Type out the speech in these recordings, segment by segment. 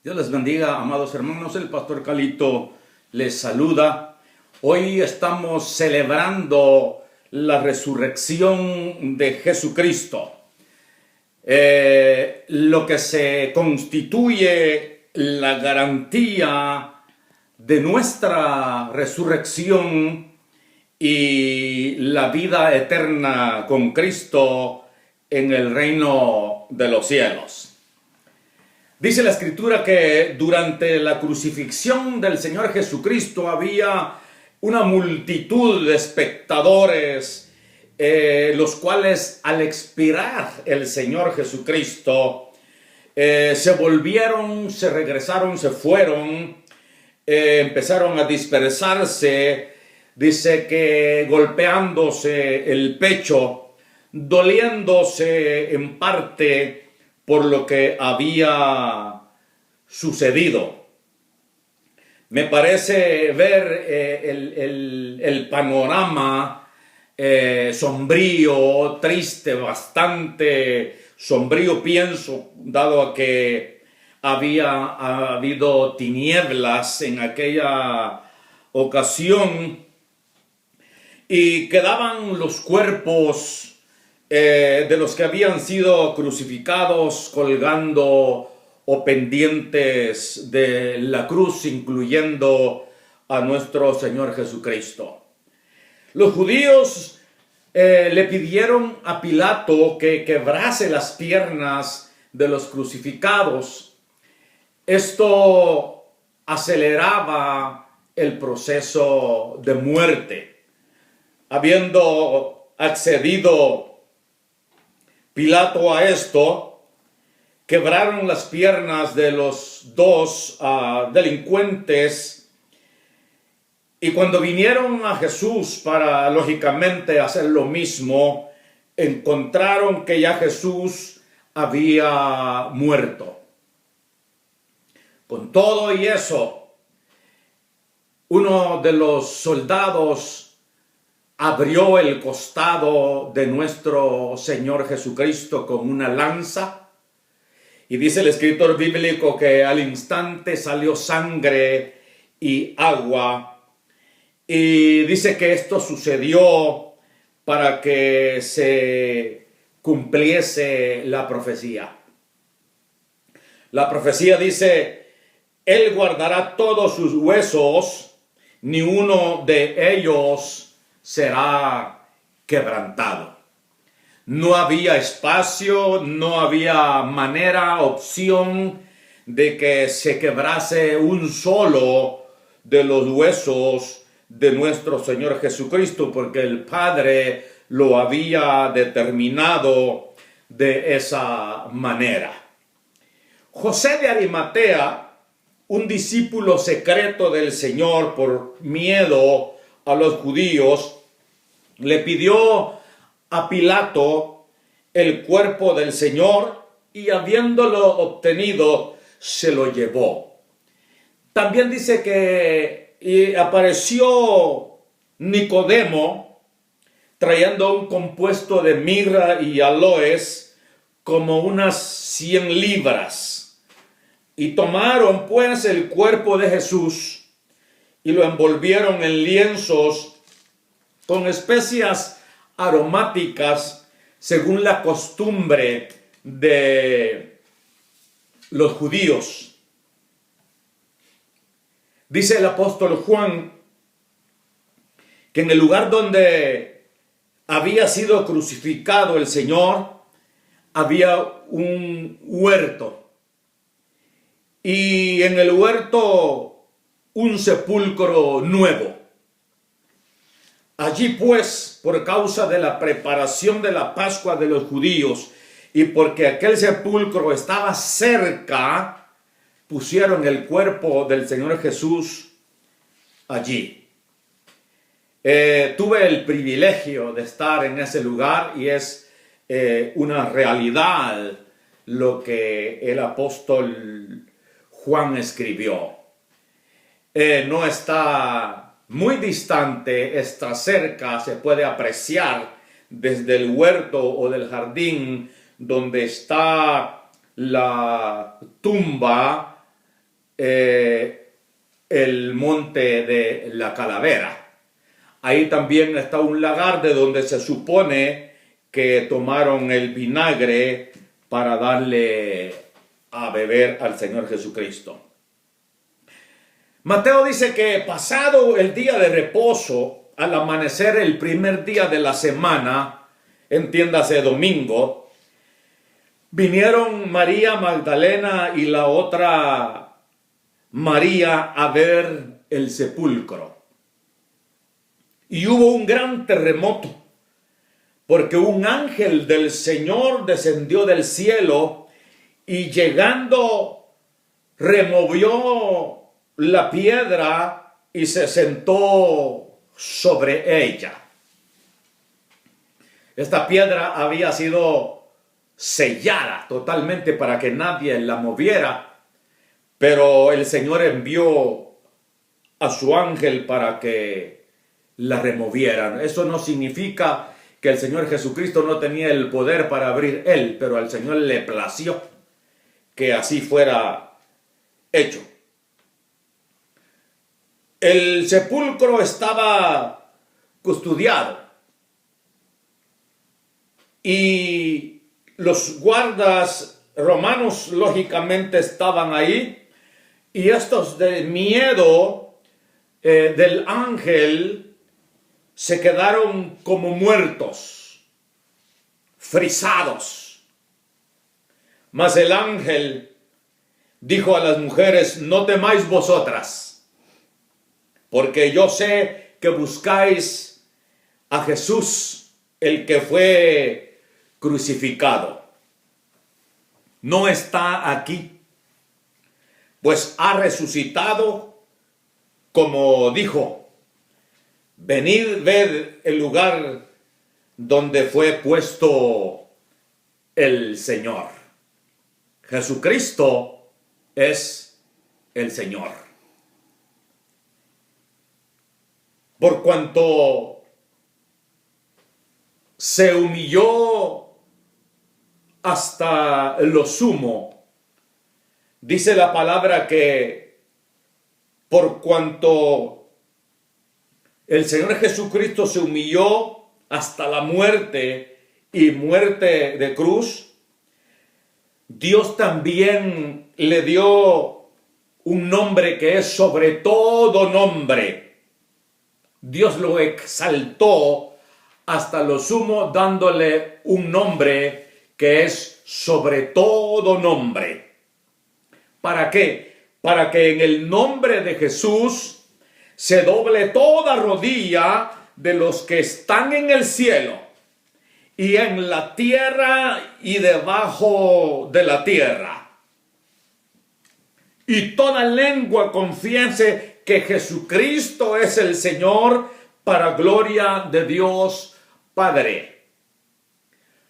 Dios les bendiga, amados hermanos. El pastor Calito les saluda. Hoy estamos celebrando la resurrección de Jesucristo. Lo que se constituye la garantía de nuestra resurrección y la vida eterna con Cristo en el reino de los cielos. Dice la Escritura que durante la crucifixión del Señor Jesucristo había una multitud de espectadores, los cuales al expirar el Señor Jesucristo se volvieron, se regresaron, se fueron, empezaron a dispersarse. Dice que golpeándose el pecho, doliéndose en parte por lo que había sucedido. Me parece ver el panorama sombrío, triste, bastante sombrío, pienso, dado a que había habido tinieblas en aquella ocasión y quedaban los cuerpos de los que habían sido crucificados colgando o pendientes de la cruz, incluyendo a nuestro Señor Jesucristo. Los judíos le pidieron a Pilato que quebrase las piernas de los crucificados. Esto aceleraba el proceso de muerte. Habiendo accedido Pilato a esto, quebraron las piernas de los dos delincuentes, y cuando vinieron a Jesús para lógicamente hacer lo mismo, encontraron que ya Jesús había muerto. Con todo y eso, uno de los soldados abrió el costado de nuestro Señor Jesucristo con una lanza, y dice el escritor bíblico que al instante salió sangre y agua, y dice que esto sucedió para que se cumpliese la profecía. La profecía dice: Él guardará todos sus huesos, ni uno de ellos será quebrantado. No había espacio, no había manera, opción de que se quebrase un solo de los huesos de nuestro Señor Jesucristo, porque el Padre lo había determinado de esa manera. José de Arimatea, un discípulo secreto del Señor por miedo a los judíos, le pidió a Pilato el cuerpo del Señor, y habiéndolo obtenido, se lo llevó. También dice que apareció Nicodemo trayendo un compuesto de mirra y aloes, como unas 100 libras. Y tomaron pues el cuerpo de Jesús y lo envolvieron en lienzos con especias aromáticas, según la costumbre de los judíos. Dice el apóstol Juan que en el lugar donde había sido crucificado el Señor había un huerto, y en el huerto un sepulcro nuevo. Allí pues, por causa de la preparación de la Pascua de los judíos, y porque aquel sepulcro estaba cerca, pusieron el cuerpo del Señor Jesús allí. Tuve el privilegio de estar en ese lugar, y es una realidad lo que el apóstol Juan escribió. No está muy distante, está cerca, se puede apreciar desde el huerto o del jardín donde está la tumba el monte de la Calavera. Ahí también está un lagar de donde se supone que tomaron el vinagre para darle a beber al Señor Jesucristo. Mateo dice que pasado el día de reposo, al amanecer el primer día de la semana, entiéndase domingo, vinieron María Magdalena y la otra María a ver el sepulcro. Y hubo un gran terremoto, porque un ángel del Señor descendió del cielo y llegando removió la piedra y se sentó sobre ella. Esta piedra había sido sellada totalmente para que nadie la moviera, pero el Señor envió a su ángel para que la removieran. Eso no significa que el Señor Jesucristo no tenía el poder para abrir él, pero al Señor le plació que así fuera hecho. El sepulcro estaba custodiado y los guardas romanos lógicamente estaban ahí, y estos de miedo del ángel se quedaron como muertos, frisados. Mas el ángel dijo a las mujeres: no temáis vosotras, porque yo sé que buscáis a Jesús, el que fue crucificado. No está aquí, pues ha resucitado, como dijo. Venid, ved el lugar donde fue puesto el Señor. Jesucristo es el Señor. Por cuanto se humilló hasta lo sumo, dice la palabra que por cuanto el Señor Jesucristo se humilló hasta la muerte y muerte de cruz, Dios también le dio un nombre que es sobre todo nombre. Dios lo exaltó hasta lo sumo, dándole un nombre que es sobre todo nombre. ¿Para qué? Para que en el nombre de Jesús se doble toda rodilla de los que están en el cielo y en la tierra y debajo de la tierra, y toda lengua confiese que Jesucristo es el Señor, para gloria de Dios Padre.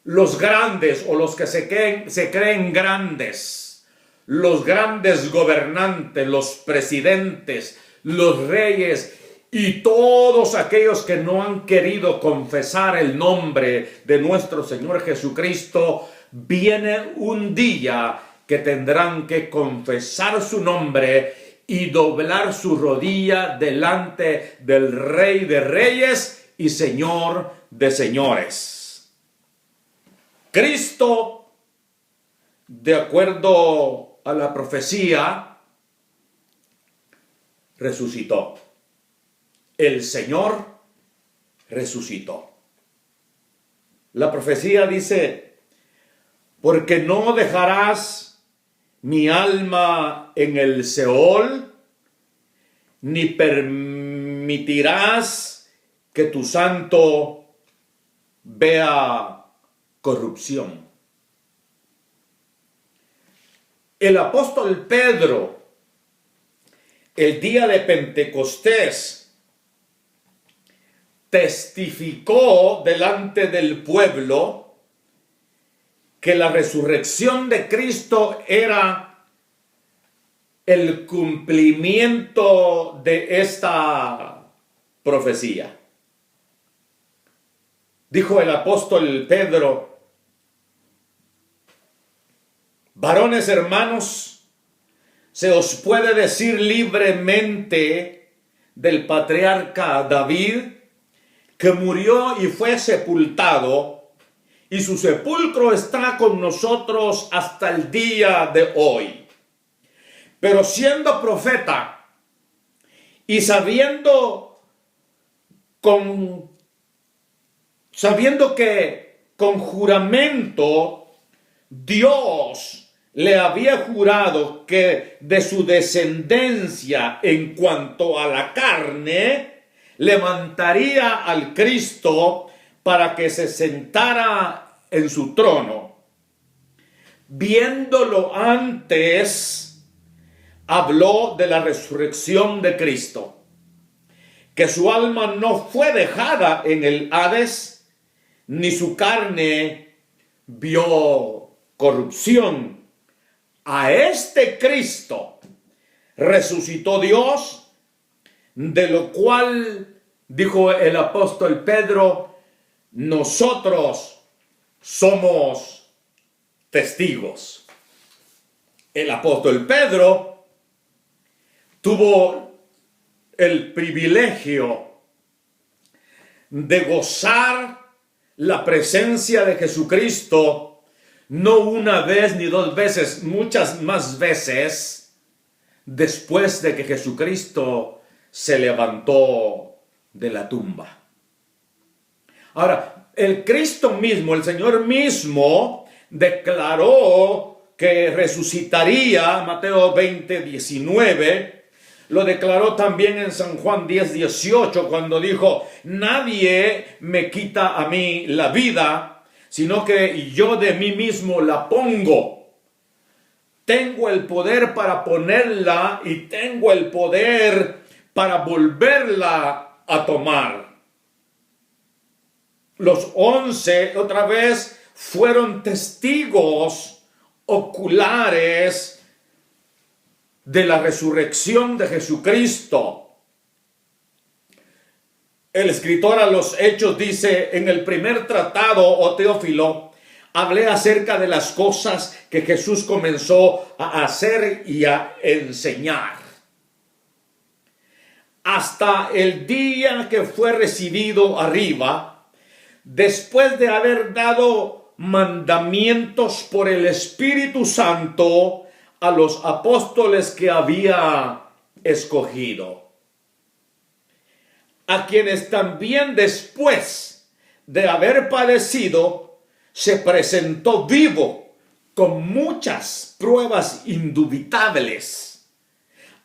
Los grandes, o los que se creen grandes, los grandes gobernantes, los presidentes, los reyes y todos aquellos que no han querido confesar el nombre de nuestro Señor Jesucristo, viene un día que tendrán que confesar su nombre y doblar su rodilla delante del Rey de Reyes y Señor de Señores. Cristo, de acuerdo a la profecía, resucitó. El Señor resucitó. La profecía dice: porque no dejarás mi alma en el Seol, ni permitirás que tu santo vea corrupción. El apóstol Pedro, el día de Pentecostés, testificó delante del pueblo que la resurrección de Cristo era el cumplimiento de esta profecía. Dijo el apóstol Pedro: varones hermanos, se os puede decir libremente del patriarca David, que murió y fue sepultado, y su sepulcro está con nosotros hasta el día de hoy. Pero siendo profeta y sabiendo que con juramento Dios le había jurado que de su descendencia en cuanto a la carne levantaría al Cristo para que se sentara en su trono. Viéndolo antes, habló de la resurrección de Cristo, que su alma no fue dejada en el Hades, ni su carne vio corrupción. A este Cristo resucitó Dios, de lo cual, dijo el apóstol Pedro, nosotros somos testigos. El apóstol Pedro tuvo el privilegio de gozar la presencia de Jesucristo, no una vez ni dos veces, muchas más veces, después de que Jesucristo se levantó de la tumba. Ahora, el Cristo mismo, el Señor mismo, declaró que resucitaría, Mateo 20:19, lo declaró también en San Juan 10:18, cuando dijo, nadie me quita a mí la vida, sino que yo de mí mismo la pongo. Tengo el poder para ponerla y tengo el poder para volverla a tomar. Los 11, otra vez, fueron testigos oculares de la resurrección de Jesucristo. El escritor a los Hechos dice, en el primer tratado, oh Teófilo, hablé acerca de las cosas que Jesús comenzó a hacer y a enseñar, hasta el día que fue recibido arriba, después de haber dado mandamientos por el Espíritu Santo a los apóstoles que había escogido, a quienes también después de haber padecido se presentó vivo con muchas pruebas indubitables,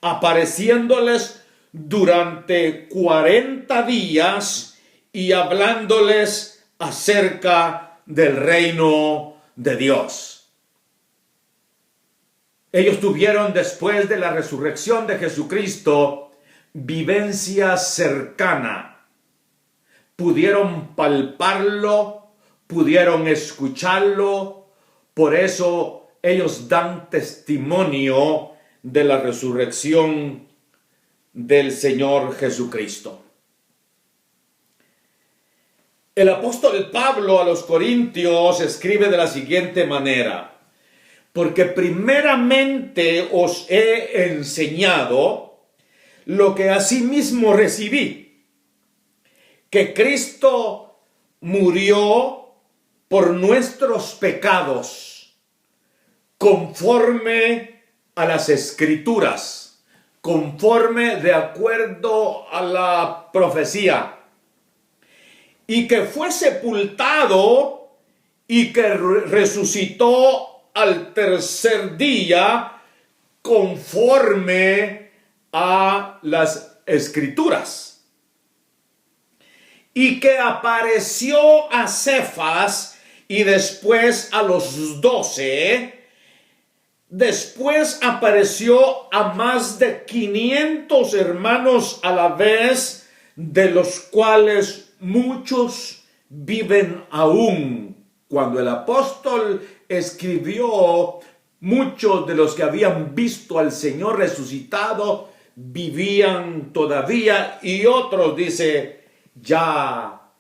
apareciéndoles durante 40 días y hablándoles acerca del reino de Dios. Ellos tuvieron, después de la resurrección de Jesucristo, vivencia cercana. Pudieron palparlo, pudieron escucharlo. Por eso ellos dan testimonio de la resurrección del Señor Jesucristo. El apóstol Pablo a los Corintios escribe de la siguiente manera: porque primeramente os he enseñado lo que asimismo recibí, que Cristo murió por nuestros pecados, conforme a las Escrituras, conforme de acuerdo a la profecía, y que fue sepultado y que resucitó al tercer día, conforme a las Escrituras, y que apareció a Cefas y después a los 12. Después apareció a más de 500 hermanos a la vez, de los cuales muchos viven aún. Cuando el apóstol escribió, muchos de los que habían visto al Señor resucitado vivían todavía, y otros, dice, ya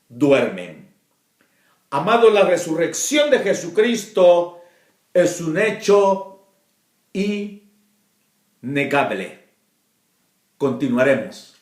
duermen. Amado, la resurrección de Jesucristo es un hecho innegable. Continuaremos.